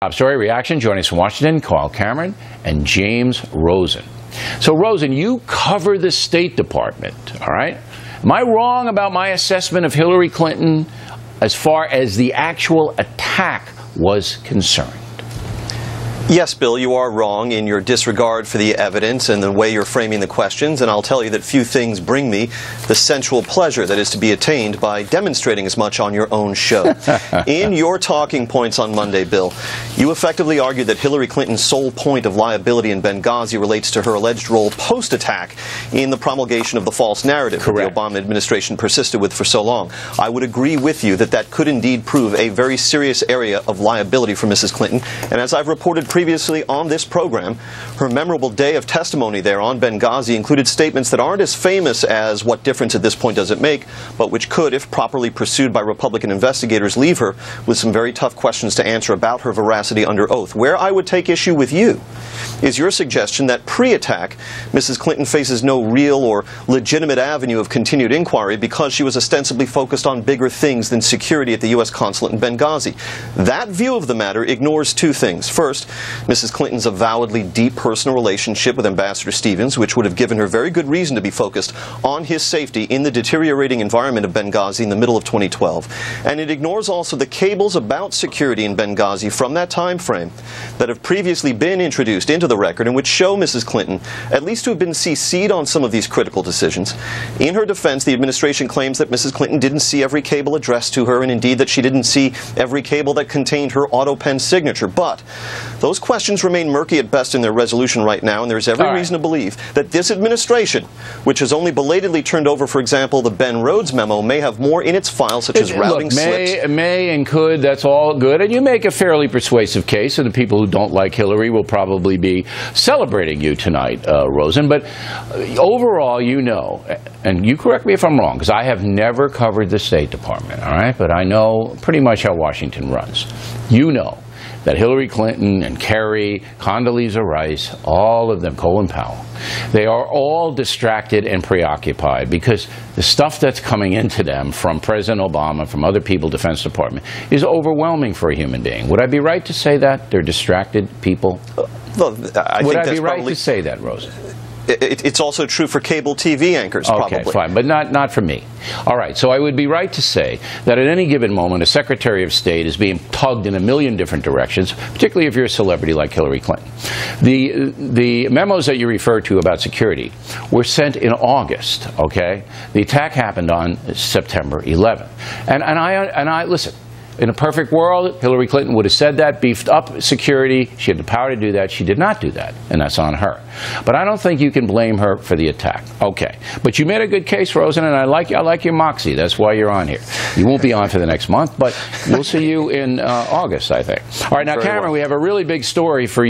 Top story reaction. Joining us from Washington, Carl Cameron and James Rosen. So, Rosen, you cover the State Department, all right? Am I wrong about my assessment of Hillary Clinton as far as the actual attack was concerned? Yes, Bill, you are wrong in your disregard for the evidence and the way you're framing the questions, and I'll tell you that few things bring me the sensual pleasure that is to be attained by demonstrating as much on your own show. In your talking points on Monday, Bill, you effectively argued that Hillary Clinton's sole point of liability in Benghazi relates to her alleged role post-attack in the promulgation of the false narrative that the Obama administration persisted with for so long. I would agree with you that that could indeed prove a very serious area of liability for Mrs. Clinton, and as I've reported previously on this program, her memorable day of testimony there on Benghazi included statements that aren't as famous as "what difference at this point does it make," but which could, if properly pursued by Republican investigators, leave her with some very tough questions to answer about her veracity under oath. Where I would take issue with you is your suggestion that pre-attack, Mrs. Clinton faces no real or legitimate avenue of continued inquiry because she was ostensibly focused on bigger things than security at the U.S. consulate in Benghazi. That view of the matter ignores two things. First, Mrs. Clinton's avowedly deep personal relationship with Ambassador Stevens, which would have given her very good reason to be focused on his safety in the deteriorating environment of Benghazi in the middle of 2012. And it ignores also the cables about security in Benghazi from that time frame that have previously been introduced into the record and which show Mrs. Clinton at least to have been CC'd on some of these critical decisions. In her defense, the administration claims that Mrs. Clinton didn't see every cable addressed to her, and indeed that she didn't see every cable that contained her auto-pen signature. But those questions remain murky at best in their resolution right now, and there's every reason to believe that this administration, which has only belatedly turned over, for example, the Ben Rhodes memo, may have more in its file, such as routing slips. May and could, that's all good, and you make a fairly persuasive case, and the people who don't like Hillary will probably be celebrating you tonight, Rosen. But overall, you know, and you correct me if I'm wrong, because I have never covered the State Department, all right? But I know pretty much how Washington runs. You know that Hillary Clinton and Kerry, Condoleezza Rice, all of them, Colin Powell, they are all distracted and preoccupied because the stuff that's coming into them from President Obama, from other people, Defense Department, is overwhelming for a human being. Would I be right to say that? They're distracted people? Well, Would I be right to say that, Rosen? It's also true for cable TV anchors, probably. Okay, fine, but not for me. All right, so I would be right to say that at any given moment, a Secretary of State is being tugged in a million different directions, particularly if you're a celebrity like Hillary Clinton. The memos that you refer to about security were sent in August, okay? The attack happened on September 11th. And I listen, in a perfect world, Hillary Clinton would have said that, beefed up security. She had the power to do that. She did not do that, and that's on her. But I don't think you can blame her for the attack. Okay. But you made a good case, Rosen, and I like your moxie. That's why you're on here. You won't be on for the next month, but we'll see you in August, I think. All right, now, Cameron, we have a really big story for you.